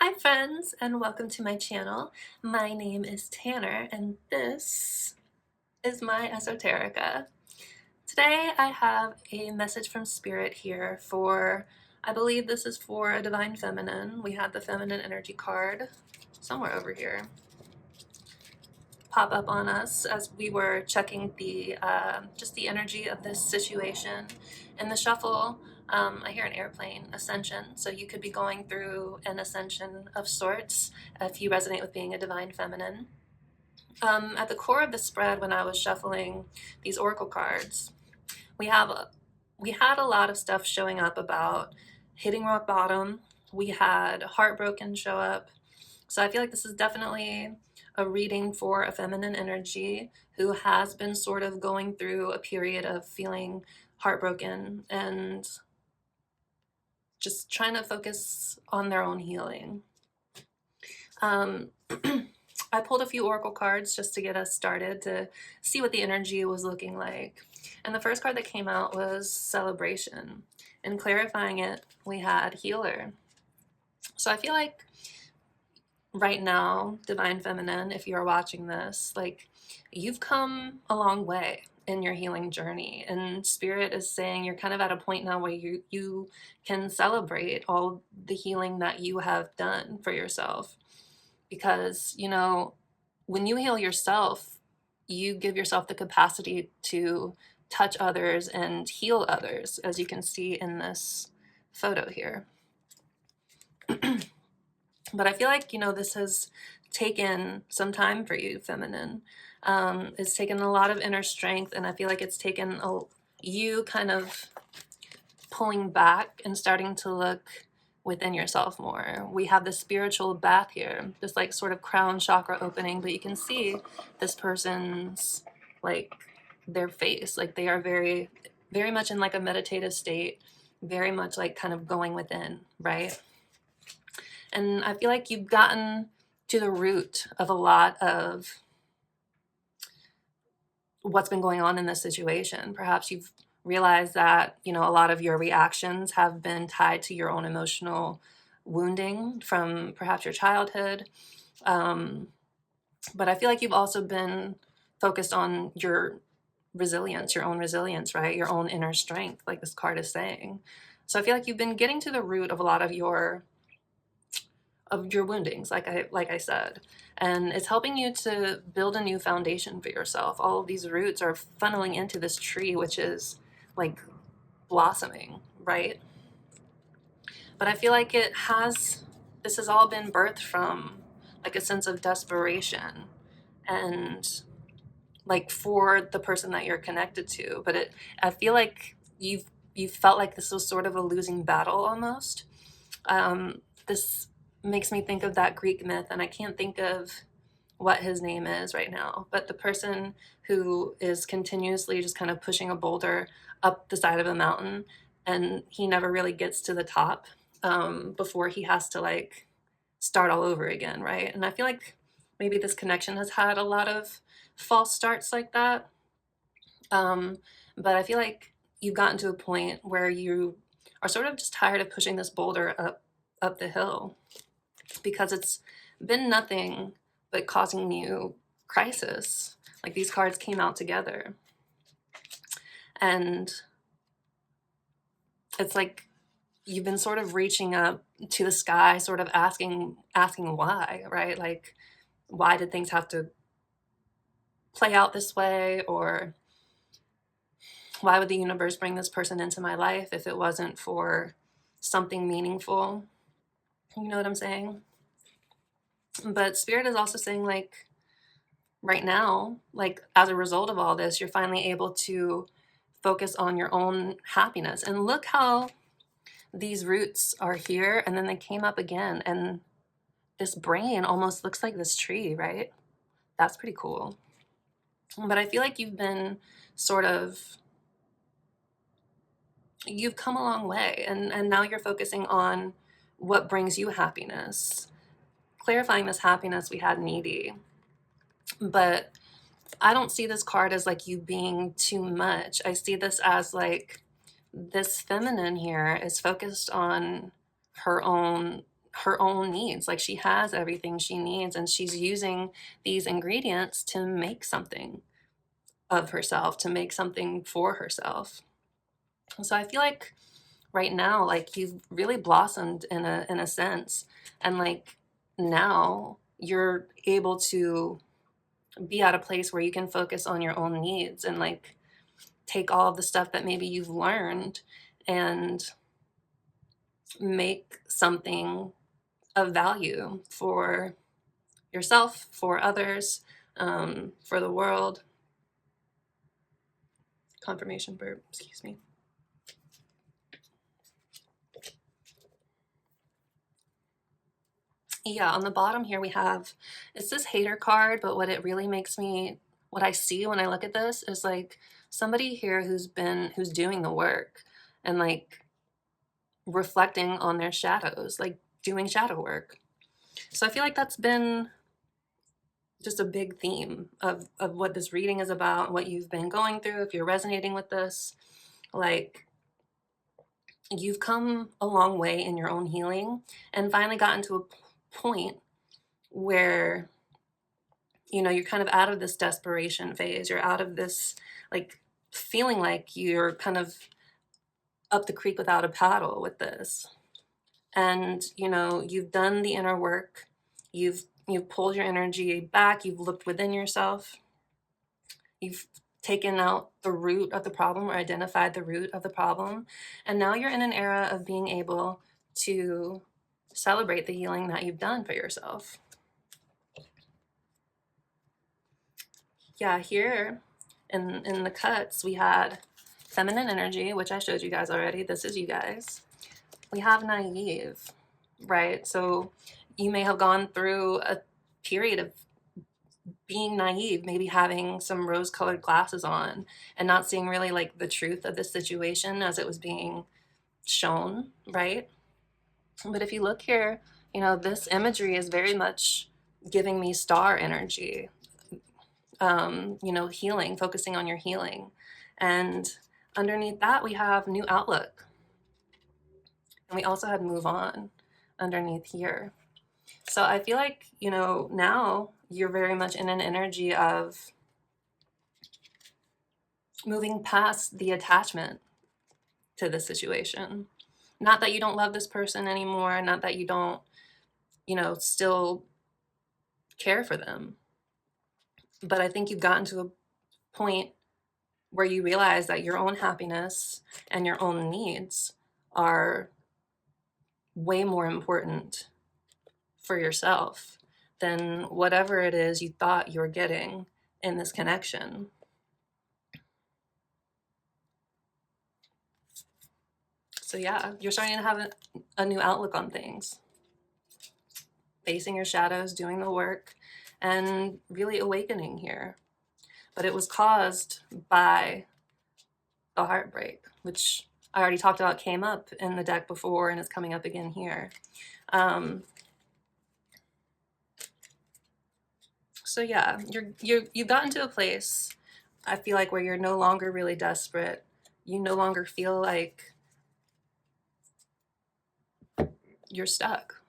Hi friends, and welcome to my channel. My name is Tanner and this is my Esoterica. Today I have a message from Spirit here for, I believe this is for a Divine Feminine. We had the Feminine Energy card somewhere over here pop up on us as we were checking the just the energy of this situation. In the shuffle, I hear an airplane ascension, so you could be going through an ascension of sorts if you resonate with being a Divine Feminine. At the core of the spread, when I was shuffling these oracle cards, we had a lot of stuff showing up about hitting rock bottom. We had heartbroken show up. So I feel like this is definitely a reading for a feminine energy who has been sort of going through a period of feeling heartbroken and just trying to focus on their own healing. I pulled a few oracle cards just to get us started to see what the energy was looking like. And the first card that came out was Celebration. And clarifying it, we had Healer. So I feel like right now, Divine Feminine, if you're watching this, like you've come a long way in your healing journey, and Spirit is saying you're kind of at a point now where you can celebrate all the healing that you have done for yourself, because when you heal yourself, you give yourself the capacity to touch others and heal others, as you can see in this photo here. But I feel like, this has taken some time for you, feminine. It's taken a lot of inner strength, and I feel like it's taken you kind of pulling back and starting to look within yourself more. We have this spiritual bath here, this like sort of crown chakra opening, but you can see this person's like their face, like they are very, very much in like a meditative state, very much like kind of going within, right? And I feel like you've gotten to the root of a lot of what's been going on in this situation. Perhaps you've realized that, a lot of your reactions have been tied to your own emotional wounding from perhaps your childhood. But I feel like you've also been focused on your resilience, your own resilience, right? Your own inner strength, like this card is saying. So I feel like you've been getting to the root of a lot of your woundings, like I said, and it's helping you to build a new foundation for yourself. All of these roots are funneling into this tree, which is like blossoming, right? But I feel like this has all been birthed from like a sense of desperation and like for the person that you're connected to. But I feel like you've felt like this was sort of a losing battle almost. This makes me think of that Greek myth, and I can't think of what his name is right now, but the person who is continuously just kind of pushing a boulder up the side of a mountain, and he never really gets to the top before he has to like start all over again, right? And I feel like maybe this connection has had a lot of false starts like that. But I feel like you've gotten to a point where you are sort of just tired of pushing this boulder up the hill, because it's been nothing but causing you crisis. Like these cards came out together, and it's like you've been sort of reaching up to the sky, sort of asking why, right? Like, why did things have to play out this way? Or why would the universe bring this person into my life if it wasn't for something meaningful? You know what I'm saying? But Spirit is also saying, like, right now, like, as a result of all this, you're finally able to focus on your own happiness. And look how these roots are here, and then they came up again, and this brain almost looks like this tree, right? That's pretty cool. But I feel like you've been sort of, you've come a long way, and now you're focusing on what brings you happiness. Clarifying this happiness, we had needy, but I don't see this card as like you being too much. I see this as like this feminine here is focused on her own her own needs. Like, she has everything she needs, and she's using these ingredients to make something of herself, to make something for herself. So I feel like right now, like, you've really blossomed in a sense, and like now you're able to be at a place where you can focus on your own needs and like take all of the stuff that maybe you've learned and make something of value for yourself, for others, for the world. Confirmation burp, excuse me. Yeah, on the bottom here we have, it's this hater card, but what it really makes me, what I see when I look at this is like somebody here who's doing the work and like reflecting on their shadows, like doing shadow work. So I feel like that's been just a big theme of what this reading is about, what you've been going through. If you're resonating with this, like, you've come a long way in your own healing and finally gotten to a point where, you know, you're kind of out of this desperation phase. You're out of this, like, feeling like you're kind of up the creek without a paddle with this. And, you know, you've done the inner work. You've pulled your energy back. You've looked within yourself. You've taken out the root of the problem or identified the root of the problem. And now you're in an era of being able to celebrate the healing that you've done for yourself. Yeah, here in the cuts, we had feminine energy, which I showed you guys already. This is you guys. We have naive, right? So you may have gone through a period of being naive, maybe having some rose-colored glasses on and not seeing really like the truth of the situation as it was being shown, right? But if you look here, you know, this imagery is very much giving me star energy, you know, healing, focusing on your healing. And underneath that, we have new outlook. And we also had move on underneath here. So I feel like, you know, now you're very much in an energy of moving past the attachment to the situation. Not that you don't love this person anymore, not that you don't, you know, still care for them. But I think you've gotten to a point where you realize that your own happiness and your own needs are way more important for yourself than whatever it is you thought you were getting in this connection. So yeah, you're starting to have a new outlook on things, facing your shadows, doing the work, and really awakening here. But it was caused by the heartbreak, which I already talked about, came up in the deck before and is coming up again here. So yeah, you've gotten to a place, I feel like, where you're no longer really desperate. You no longer feel like you're stuck.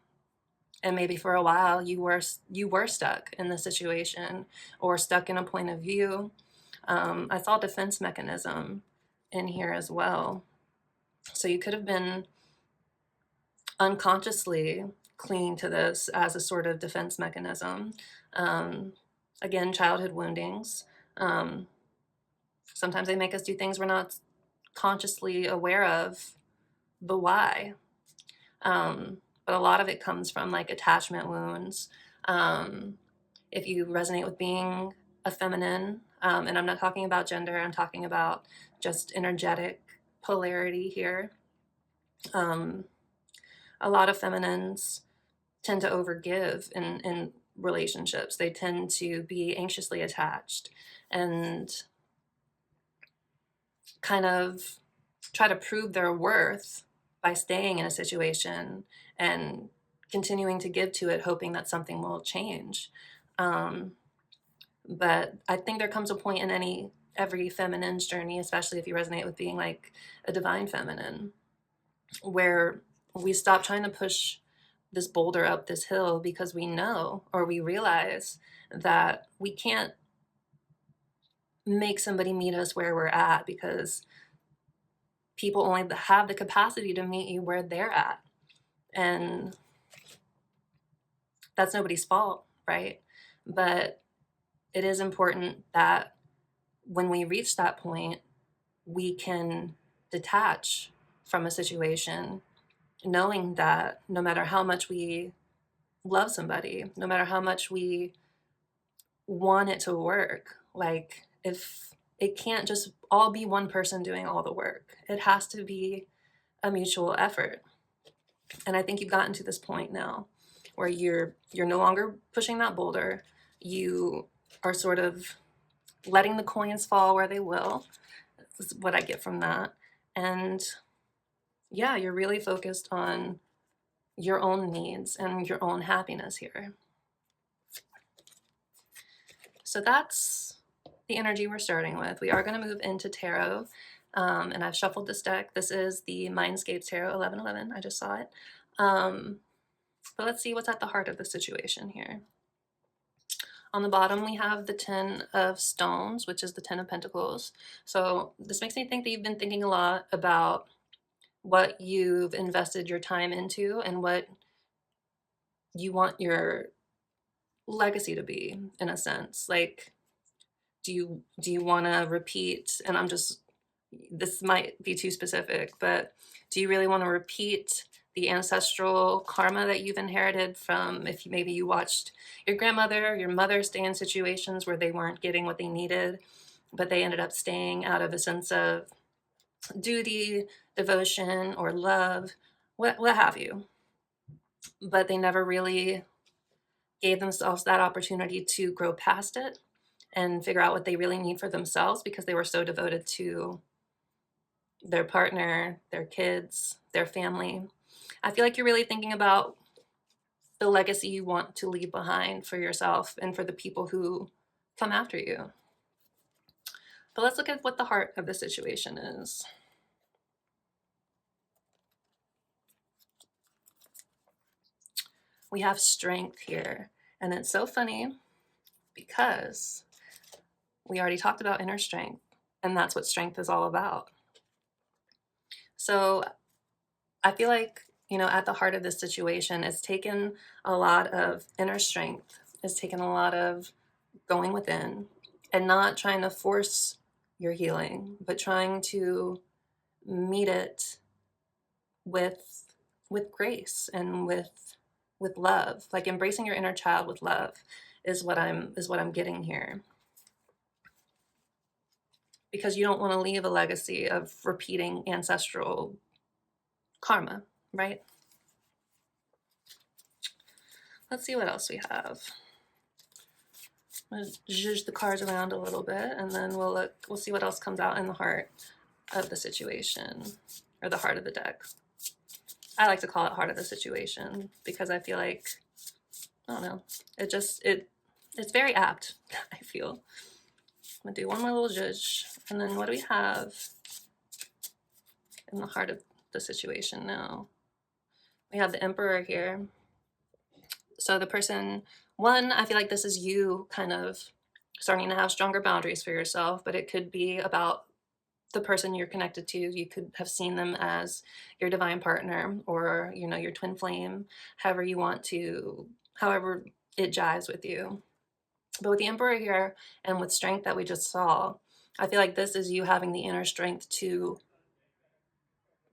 And maybe for a while you were stuck in the situation or stuck in a point of view. I saw defense mechanism in here as well. So you could have been unconsciously clinging to this as a sort of defense mechanism. Again, childhood woundings. Sometimes they make us do things we're not consciously aware of the why. But a lot of it comes from like attachment wounds. If you resonate with being a feminine, and I'm not talking about gender, I'm talking about just energetic polarity here. A lot of feminines tend to overgive in relationships. They tend to be anxiously attached and kind of try to prove their worth by staying in a situation and continuing to give to it, hoping that something will change. But I think there comes a point in every feminine's journey, especially if you resonate with being like a divine feminine, where we stop trying to push this boulder up this hill because we know, or we realize that we can't make somebody meet us where we're at, because people only have the capacity to meet you where they're at. And that's nobody's fault, right? But it is important that when we reach that point, we can detach from a situation, knowing that no matter how much we love somebody, no matter how much we want it to work, like, if it can't just all be one person doing all the work, it has to be a mutual effort. And I think you've gotten to this point now where you're no longer pushing that boulder. You are sort of letting the coins fall where they will. That's what I get from that. And yeah, you're really focused on your own needs and your own happiness here. So that's the energy we're starting with. We are going to move into tarot. And I've shuffled this deck. This is the Mindscape Tarot 1111. I just saw it. But let's see what's at the heart of the situation here. On the bottom, we have the 10 of Stones, which is the 10 of Pentacles. So this makes me think that you've been thinking a lot about what you've invested your time into and what you want your legacy to be, in a sense. Like, do you want to repeat, and this might be too specific, but do you really want to repeat the ancestral karma that you've inherited from, if maybe you watched your grandmother, your mother stay in situations where they weren't getting what they needed, but they ended up staying out of a sense of duty, devotion, or love, what have you. But they never really gave themselves that opportunity to grow past it and figure out what they really need for themselves, because they were so devoted to their partner, their kids, their family. I feel like you're really thinking about the legacy you want to leave behind for yourself and for the people who come after you. But let's look at what the heart of the situation is. We have Strength here. And it's so funny because we already talked about inner strength, and that's what strength is all about. So I feel like, at the heart of this situation, it's taken a lot of inner strength. It's taken a lot of going within and not trying to force your healing, but trying to meet it with grace and with love. Like, embracing your inner child with love is what I'm getting here. Because you don't want to leave a legacy of repeating ancestral karma, right? Let's see what else we have. I'm going to zhuzh the cards around a little bit, and then we'll see what else comes out in the heart of the situation, or the heart of the deck. I like to call it heart of the situation because I feel like, I don't know, it's very apt, I feel. I'm going to do one more little zhuzh, and then what do we have in the heart of the situation now? We have the Emperor here. So the person, one, I feel like this is you kind of starting to have stronger boundaries for yourself, but it could be about the person you're connected to. You could have seen them as your divine partner, or, your twin flame, however it jives with you. But with the Emperor here and with Strength that we just saw, I feel like this is you having the inner strength to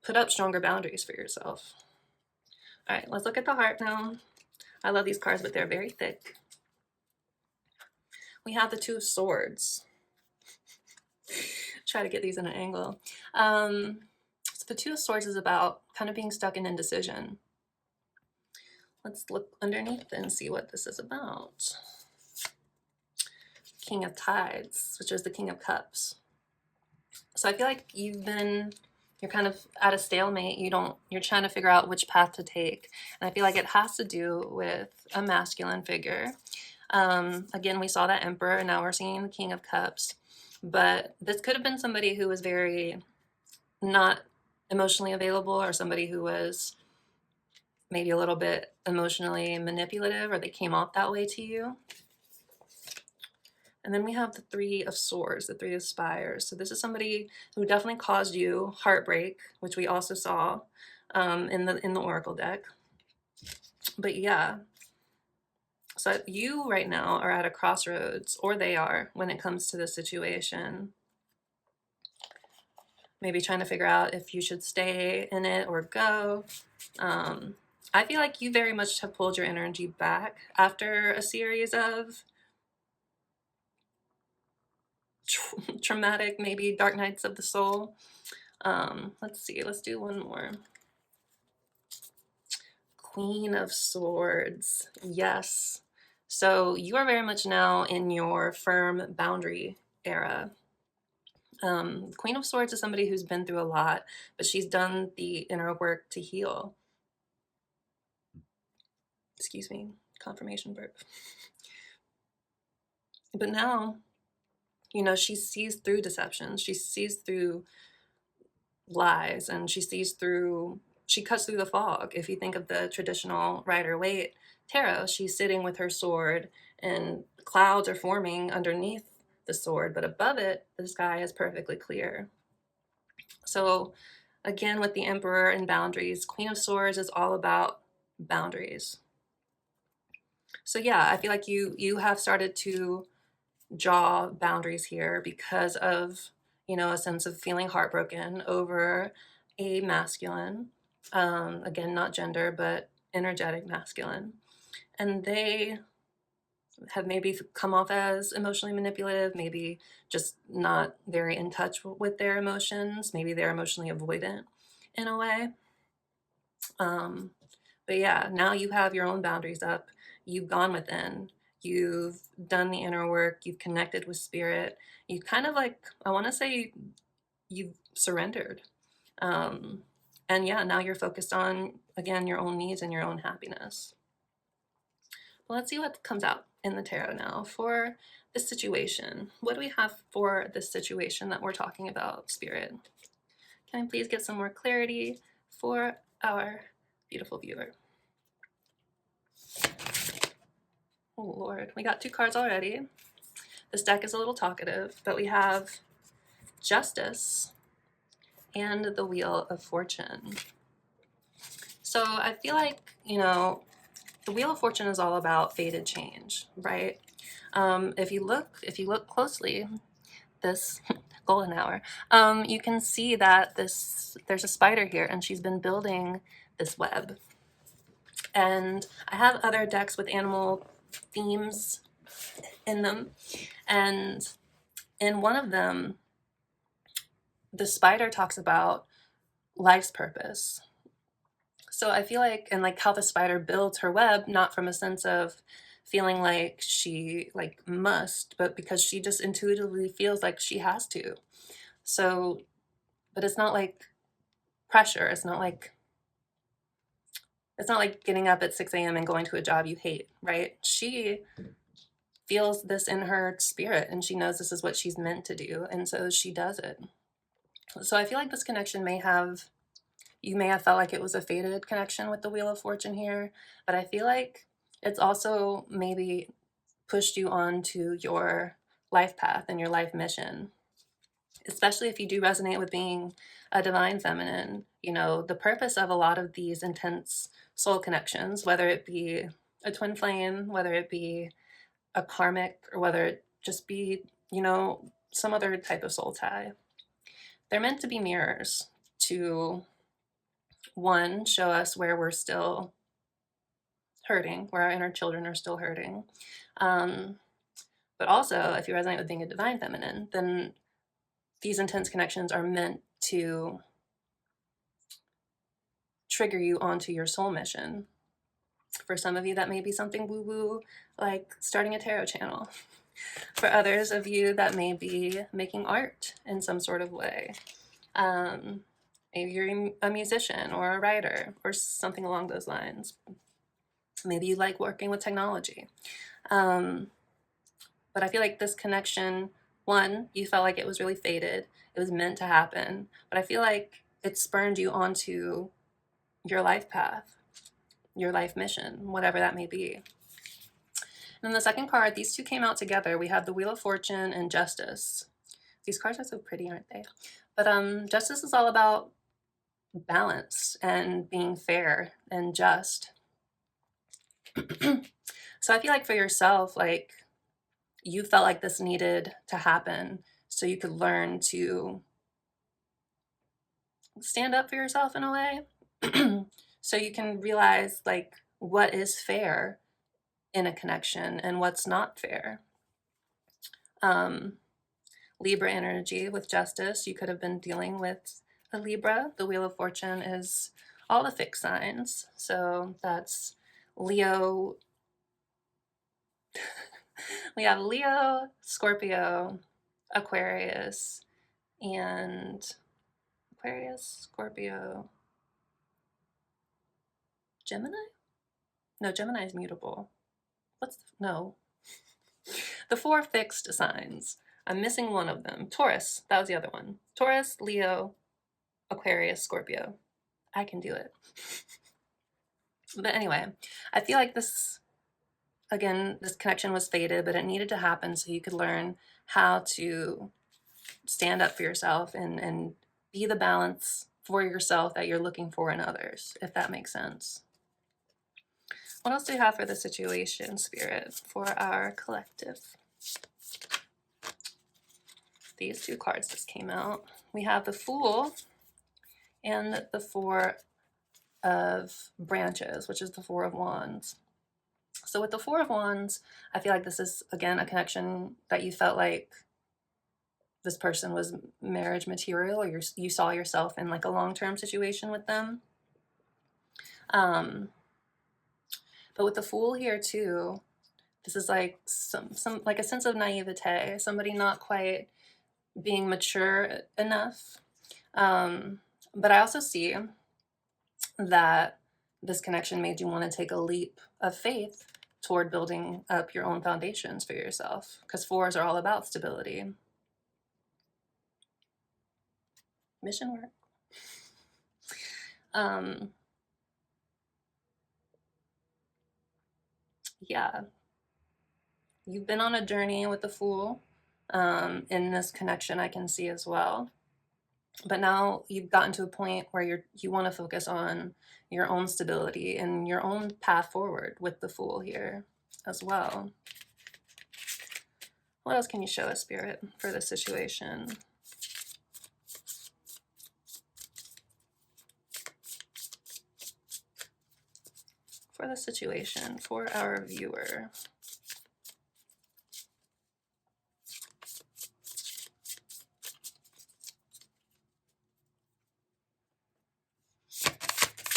put up stronger boundaries for yourself. All right, let's look at the heart now. I love these cards, but they're very thick. We have the Two of Swords. Try to get these in an angle. So the Two of Swords is about kind of being stuck in indecision. Let's look underneath and see what this is about. King of Tides, which is the King of Cups. So I feel like you're kind of at a stalemate. You're trying to figure out which path to take. And I feel like it has to do with a masculine figure. Again, we saw that Emperor, and now we're seeing the King of Cups. But this could have been somebody who was very not emotionally available, or somebody who was maybe a little bit emotionally manipulative, or they came off that way to you. And then we have the Three of Swords, the Three of Spires. So this is somebody who definitely caused you heartbreak, which we also saw in the Oracle deck. But yeah, so you right now are at a crossroads, or they are, when it comes to this situation. Maybe trying to figure out if you should stay in it or go. I feel like you very much have pulled your energy back after a series of traumatic, maybe dark nights of the soul. Let's see, let's do one more. Queen of Swords. Yes. So you are very much now in your firm boundary era. Queen of Swords is somebody who's been through a lot, but she's done the inner work to heal. Excuse me, confirmation burp. But now, you know, she sees through deception. She sees through lies, and she cuts through the fog. If you think of the traditional Rider-Waite tarot, she's sitting with her sword and clouds are forming underneath the sword, but above it, the sky is perfectly clear. So again, with the Emperor and boundaries, Queen of Swords is all about boundaries. So yeah, I feel like you have started to draw boundaries here because of, you know, a sense of feeling heartbroken over a masculine, again, not gender, but energetic masculine. And they have maybe come off as emotionally manipulative, maybe just not very in touch with their emotions. Maybe they're emotionally avoidant in a way. But yeah, now you have your own boundaries up. You've gone within. You've done the inner work. You've connected with spirit. You kind of like, I want to say you've surrendered. And yeah, now you're focused on, again, your own needs and your own happiness. Well, let's see what comes out in the tarot now for this situation. What do we have for this situation that we're talking about, Spirit? Can I please get some more clarity for our beautiful viewer? Oh, Lord. We got 2 cards already. This deck is a little talkative, but we have Justice and the Wheel of Fortune. So I feel like, you know, the Wheel of Fortune is all about fated change, right? If you look closely, this golden hour, you can see that there's a spider here, and she's been building this web. And I have other decks with animal themes in them, and in one of them, the spider talks about life's purpose. So I feel like, and like how the spider builds her web, not from a sense of feeling like she like must, but because she just intuitively feels like she has to. So, but it's not like pressure. It's not like getting up at 6 a.m. and going to a job you hate, right? She feels this in her spirit, and she knows this is what she's meant to do, and so she does it. So I feel like this connection you may have felt like it was a fated connection with the Wheel of Fortune here, but I feel like it's also maybe pushed you on to your life path and your life mission, especially if you do resonate with being a divine feminine. You know, the purpose of a lot of these intense soul connections, whether it be a twin flame, whether it be a karmic, or whether it just be, you know, some other type of soul tie, they're meant to be mirrors to, one, show us where we're still hurting, where our inner children are still hurting. But also, if you resonate with being a divine feminine, then these intense connections are meant to trigger you onto your soul mission. For some of you, that may be something woo-woo, like starting a tarot channel. For others of you, that may be making art in some sort of way. Maybe you're a musician or a writer or something along those lines. Maybe you like working with technology. But I feel like this connection, one, you felt like it was really fated. It was meant to happen. But I feel like it spurned you onto your life path. your life mission, whatever that may be. And then the second card, these two came out together. We have the Wheel of Fortune and Justice. These cards are so pretty, aren't they? But Justice is all about balance and being fair and just. So I feel like for yourself, like, you felt like this needed to happen so you could learn to stand up for yourself in a way. So you can realize, like, what is fair in a connection and what's not fair. Libra energy with Justice, you could have been dealing with a Libra. The Wheel of Fortune is all the fixed signs. So that's Leo. We have Leo, Scorpio, Aquarius, and Aquarius, Scorpio, Gemini? No, Gemini is mutable. No. The 4 fixed signs. I'm missing one of them. Taurus, that was the other one. Taurus, Leo, Aquarius, Scorpio. I can do it. But anyway, I feel like this, again, this connection was fated, but it needed to happen so you could learn how to stand up for yourself and be the balance for yourself that you're looking for in others, if that makes sense. What else do we have for the situation, Spirit, for our collective? These 2 cards just came out. We have the Fool and the 4 of Branches, which is the 4 of Wands. So with the 4 of Wands, I feel like this is, again, a connection that you felt like this person was marriage material, or you saw yourself in like a long-term situation with them. But with the Fool here too, this is like some like a sense of naivete, somebody not quite being mature enough. But I also see that this connection made you want to take a leap of faith toward building up your own foundations for yourself, because 4s are all about stability. Mission work. Yeah, you've been on a journey with the Fool in this connection, I can see as well. But now you've gotten to a point where you want to focus on your own stability and your own path forward with the Fool here as well. What else can you show us, Spirit, for this situation? For the situation, for our viewer.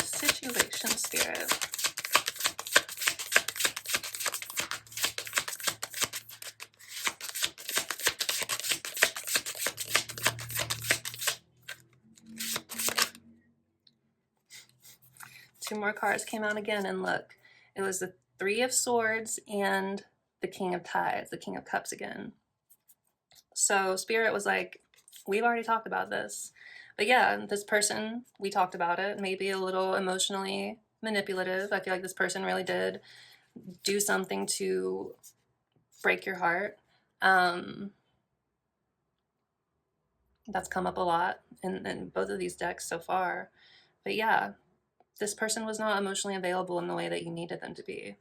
Situation, Spirit. Two more cards came out again, and look, it was the 3 of Swords and the King of Tides, the King of Cups again. So Spirit was like, we've already talked about this. But yeah, this person, we talked about it, maybe a little emotionally manipulative. I feel like this person really did do something to break your heart. That's come up a lot in both of these decks so far. But yeah, this person was not emotionally available in the way that you needed them to be.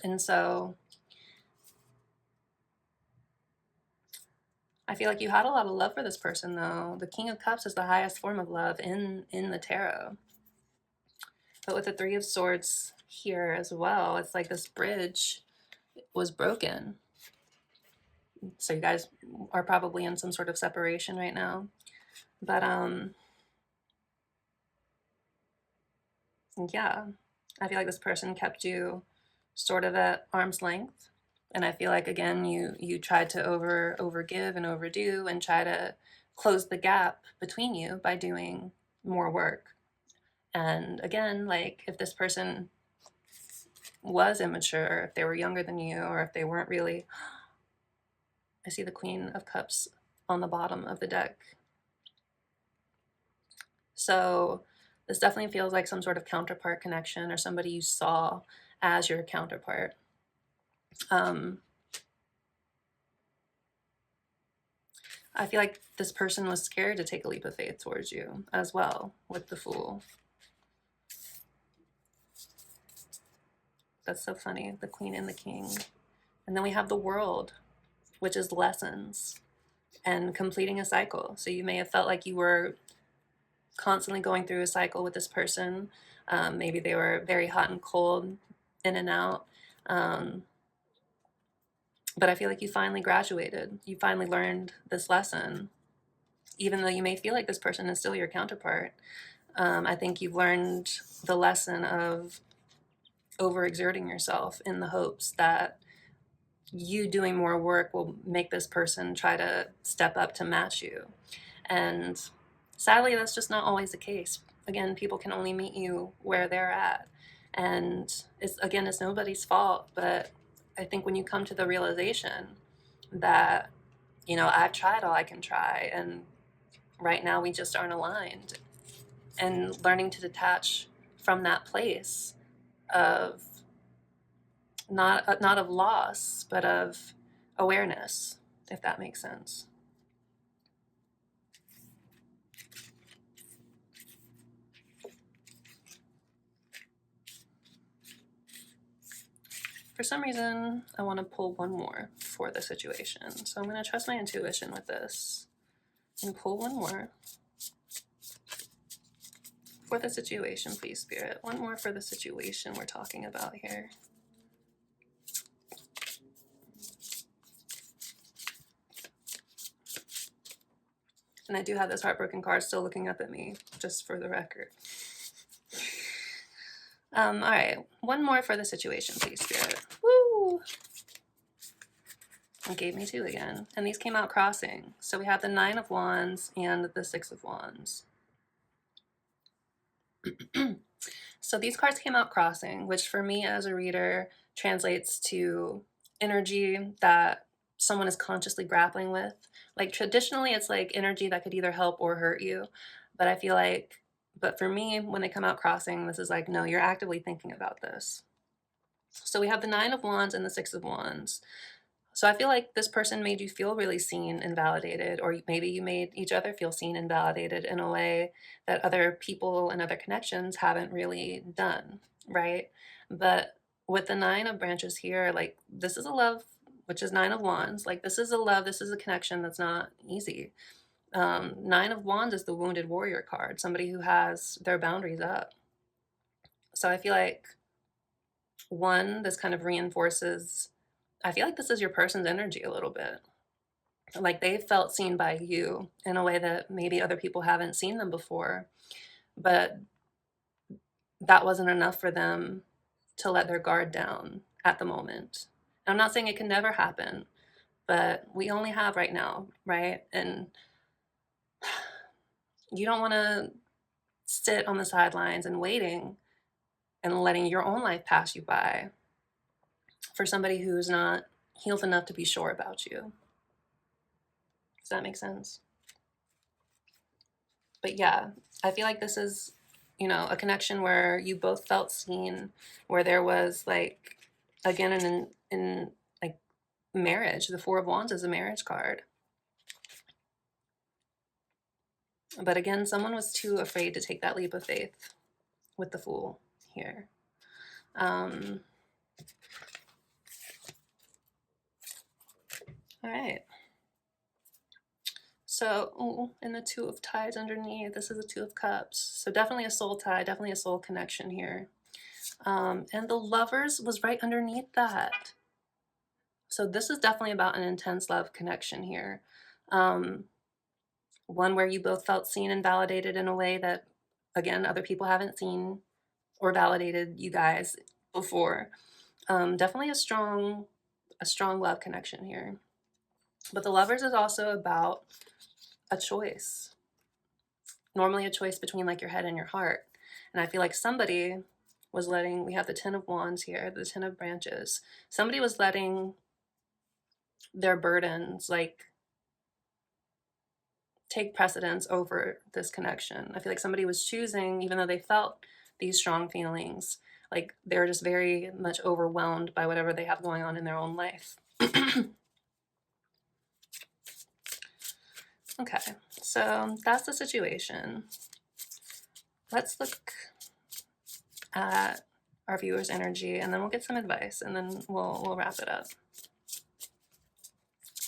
And so I feel like you had a lot of love for this person, though. The King of Cups is the highest form of love in the tarot. But with the 3 of Swords here as well, it's like this bridge was broken. So you guys are probably in some sort of separation right now. But yeah, I feel like this person kept you sort of at arm's length. And I feel like, again, you tried to overgive and overdo and try to close the gap between you by doing more work. And again, like, if this person was immature, if they were younger than you, or if they weren't really, I see the Queen of Cups on the bottom of the deck. So This definitely feels like some sort of counterpart connection or somebody you saw as your counterpart. I feel like this person was scared to take a leap of faith towards you as well with the Fool. That's so funny. The Queen and the King. And then we have the World, which is lessons and completing a cycle. So you may have felt like you were constantly going through a cycle with this person. Maybe they were very hot and cold, in and out. But I feel like you finally graduated. You finally learned this lesson. Even though you may feel like this person is still your counterpart, I think you've learned the lesson of overexerting yourself in the hopes that you doing more work will make this person try to step up to match you. And sadly, that's just not always the case. Again, people can only meet you where they're at. And it's nobody's fault. But I think when you come to the realization that, I've tried all I can try, and right now we just aren't aligned, and learning to detach from that place of not of loss, but of awareness, if that makes sense. For some reason, I want to pull one more for the situation. So I'm going to trust my intuition with this and pull one more for the situation, please, Spirit. One more for the situation we're talking about here. And I do have this heartbroken card still looking up at me, just for the record. All right, one more for the situation, please, Spirit. Woo! It gave me 2 again. And these came out crossing. So we have the 9 of Wands and the 6 of Wands. So these cards came out crossing, which for me as a reader translates to energy that someone is consciously grappling with. Like traditionally, it's like energy that could either help or hurt you. But I feel like, but for me, when they come out crossing, this is like, no, you're actively thinking about this. So we have the 9 of Wands and the 6 of Wands. So I feel like this person made you feel really seen and validated, or maybe you made each other feel seen and validated in a way that other people and other connections haven't really done, right? But with the 9 of branches here, like this is a love, which is 9 of Wands. Like this is a love, this is a connection that's not easy. 9 of Wands is the wounded warrior card, somebody who has their boundaries up. So I feel like this kind of reinforces, I feel like this is your person's energy a little bit. Like they felt seen by you in a way that maybe other people haven't seen them before, but that wasn't enough for them to let their guard down at the moment. And I'm not saying it can never happen, but we only have right now, right? And you don't want to sit on the sidelines and waiting and letting your own life pass you by for somebody who's not healed enough to be sure about you. Does that make sense? But yeah, I feel like this is, a connection where you both felt seen, where there was like, again, in like marriage, the 4 of Wands is a marriage card. But again, someone was too afraid to take that leap of faith with the Fool here. All right. So, and the 2 of Ties underneath, this is the 2 of Cups. So definitely a soul tie, definitely a soul connection here. And the Lovers was right underneath that. So this is definitely about an intense love connection here. One where you both felt seen and validated in a way that, again, other people haven't seen or validated you guys before. Definitely a strong love connection here. But the Lovers is also about a choice. Normally a choice between like your head and your heart. And I feel like somebody was letting, we have the 10 of Wands here, the 10 of Branches. Somebody was letting their burdens like take precedence over this connection. I feel like somebody was choosing, even though they felt these strong feelings, like they're just very much overwhelmed by whatever they have going on in their own life. Okay, so that's the situation. Let's look at our viewer's energy, and then we'll get some advice, and then we'll wrap it up.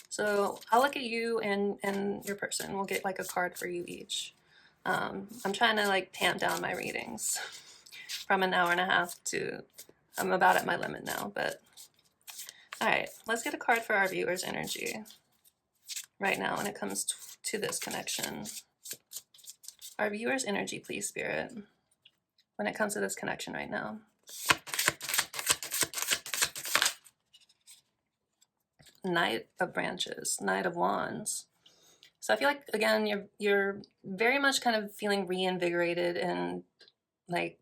So I'll look at you and your person. We'll get like a card for you each. I'm trying to like tamp down my readings from an hour and a half to, I'm about at my limit now, but all right, let's get a card for our viewer's energy right now when it comes to this connection. Our viewer's energy, please, Spirit, when it comes to this connection right now. Knight of Branches, Knight of Wands. So I feel like, again, you're very much kind of feeling reinvigorated and like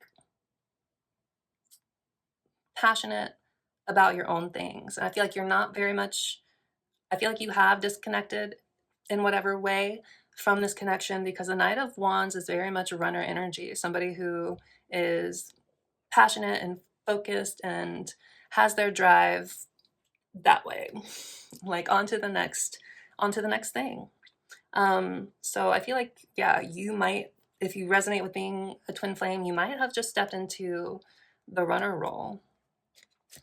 passionate about your own things. And I feel like you're not very much, I feel like you have disconnected in whatever way from this connection, because the Knight of Wands is very much runner energy, somebody who is passionate and focused and has their drive that way, like onto the next thing. So I feel like, yeah, you might, if you resonate with being a twin flame, you might have just stepped into the runner role,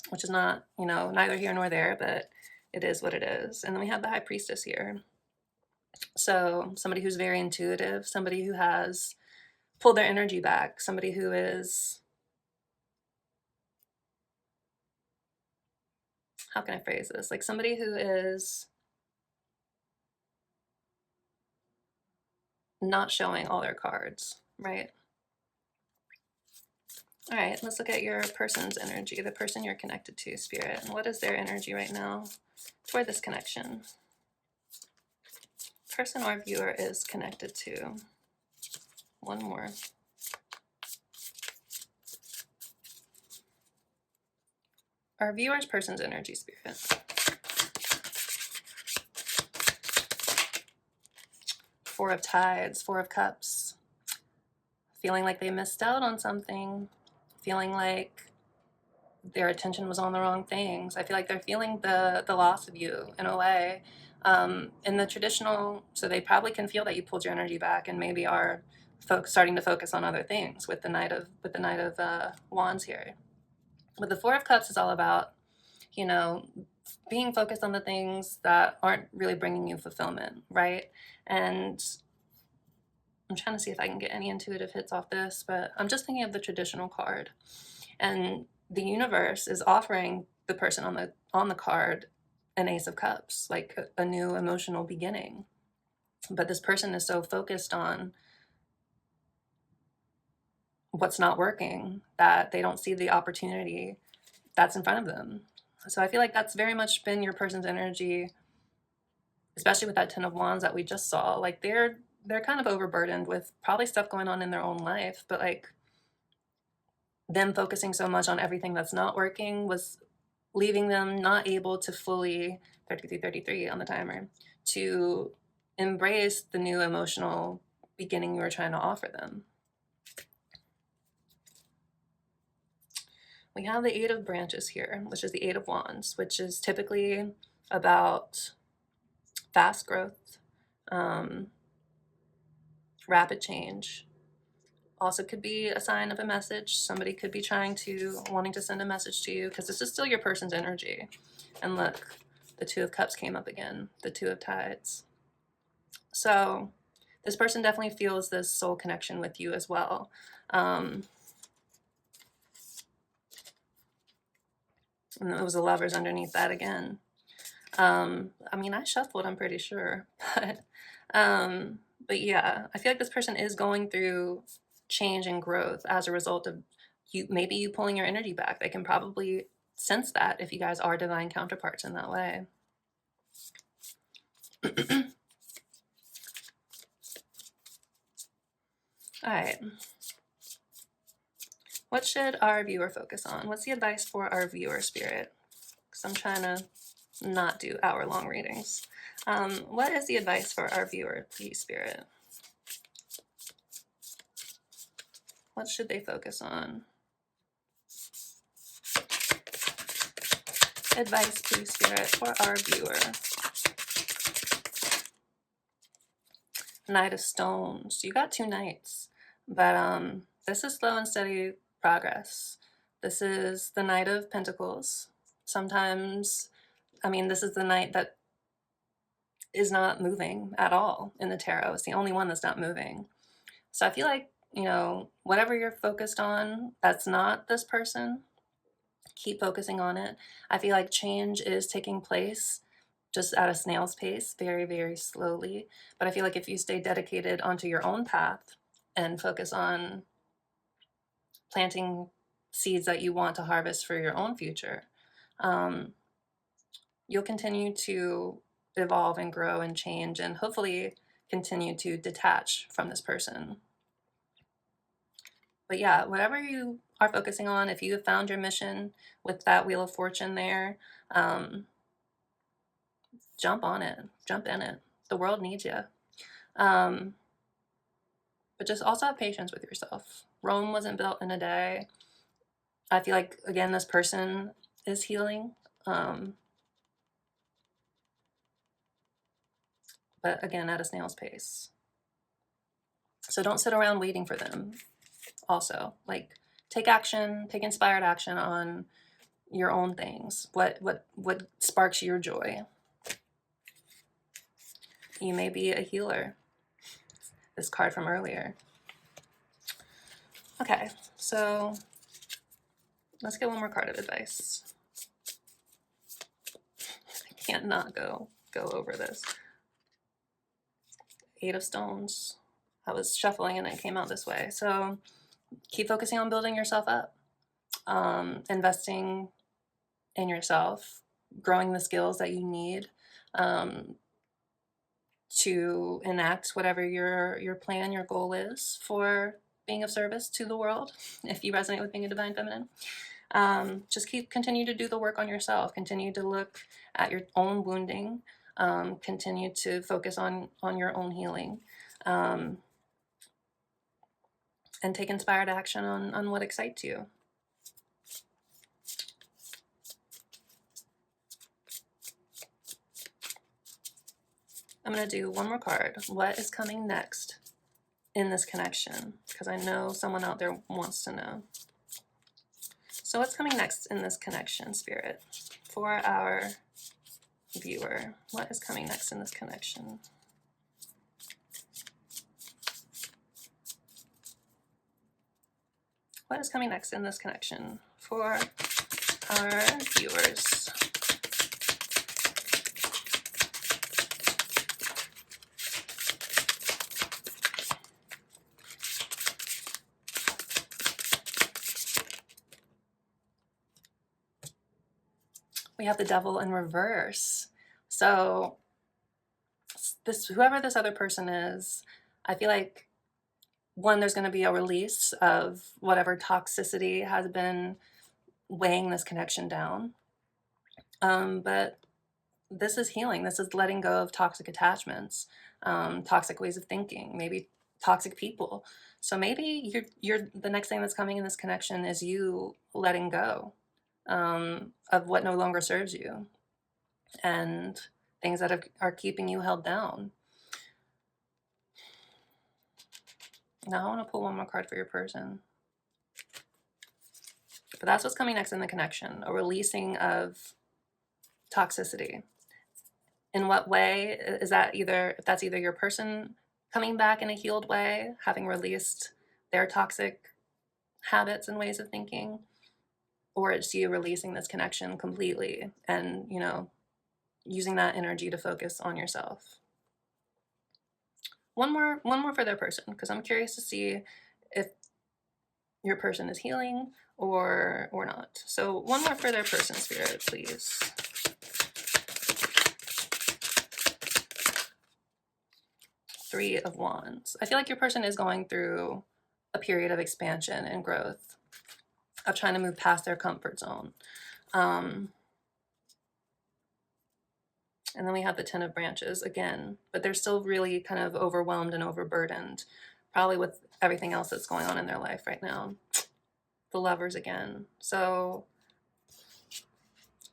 which is not, you know, neither here nor there, but it is what it is. And then we have the High Priestess here. So somebody who's very intuitive, somebody who has pulled their energy back, somebody who is, how can I phrase this? Like somebody who is not showing all their cards, right? All right, let's look at your person's energy, the person you're connected to, Spirit. What is their energy right now toward this connection? Person or viewer is connected to. One more. Our viewer's person's energy, Spirit. Four of Tides, Four of Cups. Feeling like they missed out on something. Feeling like their attention was on the wrong things. I feel like they're feeling the loss of you in a way. In the traditional, so they probably can feel that you pulled your energy back and maybe are starting to focus on other things with the Knight of Wands here. But the Four of Cups is all about, you know, being focused on the things that aren't really bringing you fulfillment, right? And I'm trying to see if I can get any intuitive hits off this, but I'm just thinking of the traditional card. And the universe is offering the person on the card an Ace of Cups, like a new emotional beginning. But this person is so focused on what's not working that they don't see the opportunity that's in front of them. So I feel like that's very much been your person's energy, especially with that Ten of Wands that we just saw. Like they're kind of overburdened with probably stuff going on in their own life, but like them focusing so much on everything that's not working was leaving them not able to fully, 33 on the timer, to embrace the new emotional beginning you were trying to offer them. We have the Eight of Branches here, which is the Eight of Wands, which is typically about fast growth, rapid change. Also could be a sign of a message. Somebody could be wanting to send a message to you, because this is still your person's energy. And look, the Two of Cups came up again, the Two of Tides. So this person definitely feels this soul connection with you as well. And it was the Lovers underneath that again. I mean, I shuffled, I'm pretty sure. But yeah, I feel like this person is going through change and growth as a result of maybe you pulling your energy back. They can probably sense that if you guys are divine counterparts in that way. All right. What should our viewer focus on? What's the advice for our viewer, Spirit? Because I'm trying to not do hour-long readings. What is the advice for our viewer, please, Spirit? What should they focus on? Advice, please, Spirit, for our viewer. Knight of Stones. You got 2 knights, but this is slow and steady progress. This is the Knight of Pentacles. Sometimes, I mean, this is the knight that is not moving at all in the tarot. It's the only one that's not moving. So I feel like, you know, whatever you're focused on, that's not this person, keep focusing on it. I feel like change is taking place just at a snail's pace, very, very slowly. But I feel like if you stay dedicated onto your own path and focus on planting seeds that you want to harvest for your own future, you'll continue to evolve and grow and change and hopefully continue to detach from this person. But yeah, whatever you are focusing on, if you have found your mission with that Wheel of Fortune there, jump on it, jump in it. The world needs you. But just also have patience with yourself. Rome wasn't built in a day. I feel like, again, this person is healing. But again, at a snail's pace. So don't sit around waiting for them. Also, like, take action, take inspired action on your own things. What sparks your joy? You may be a healer. This card from earlier. Okay, so let's get one more card of advice. I can't not go over this. 8 of Stones. I was shuffling and it came out this way. So keep focusing on building yourself up, investing in yourself, growing the skills that you need to enact whatever your plan, your goal is for being of service to the world. If you resonate with being a divine feminine, just continue to do the work on yourself. Continue to look at your own wounding. Continue to focus on your own healing, and take inspired action on what excites you. I'm going to do one more card. What is coming next in this connection? Because I know someone out there wants to know. So what's coming next in this connection, Spirit, for our viewer? What is coming next in this connection? What is coming next in this connection for our viewers? We have the Devil in reverse. So whoever this other person is, I feel like, one, there's going to be a release of whatever toxicity has been weighing this connection down. But this is healing. This is letting go of toxic attachments, toxic ways of thinking, maybe toxic people. So maybe you're the next thing that's coming in this connection is you letting go of what no longer serves you and things that are keeping you held down. Now I want to pull one more card for your person. But that's what's coming next in the connection, a releasing of toxicity. In what way is that? If that's either your person coming back in a healed way, having released their toxic habits and ways of thinking, or it's you releasing this connection completely and, you know, using that energy to focus on yourself. One more for their person, because I'm curious to see if your person is healing or not. So one more for their person, Spirit, please. Three of Wands. I feel like your person is going through a period of expansion and growth, of trying to move past their comfort zone. And then we have the Ten of Branches again, but they're still really kind of overwhelmed and overburdened, probably with everything else that's going on in their life right now. The Lovers again. So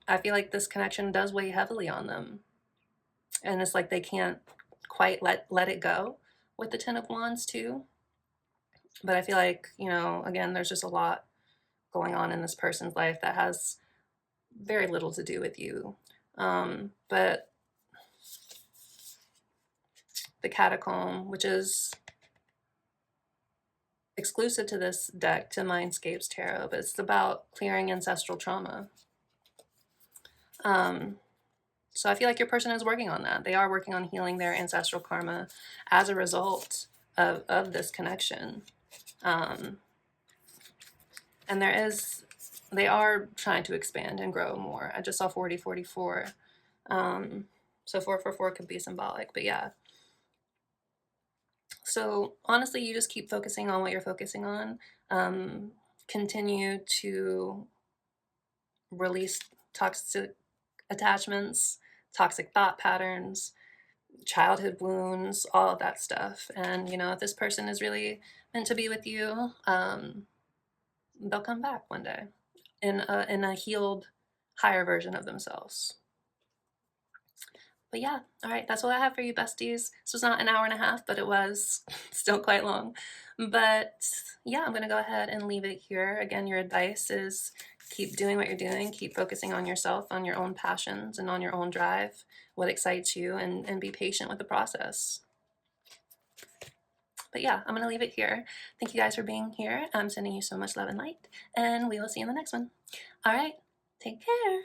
I feel like this connection does weigh heavily on them. And it's like they can't quite let it go with the Ten of Wands too. But I feel like, you know, again, there's just a lot going on in this person's life that has very little to do with you. But the Catacomb, which is exclusive to this deck, to Mindscapes Tarot, but it's about clearing ancestral trauma. So I feel like your person is working on that. They are working on healing their ancestral karma as a result of this connection. And they are trying to expand and grow more. I just saw 4044. So 444 could be symbolic, but yeah. So honestly, you just keep focusing on what you're focusing on. Continue to release toxic attachments, toxic thought patterns, childhood wounds, all of that stuff. And, you know, if this person is really meant to be with you, they'll come back one day in a healed, higher version of themselves. But yeah, all right, that's what I have for you, besties. This was not an hour and a half, but it was still quite long. But yeah, I'm going to go ahead and leave it here. Again, your advice is keep doing what you're doing, keep focusing on yourself, on your own passions and on your own drive, what excites you, and be patient with the process. But yeah, I'm going to leave it here. Thank you guys for being here. I'm sending you so much love and light, and we will see you in the next one. All right, take care.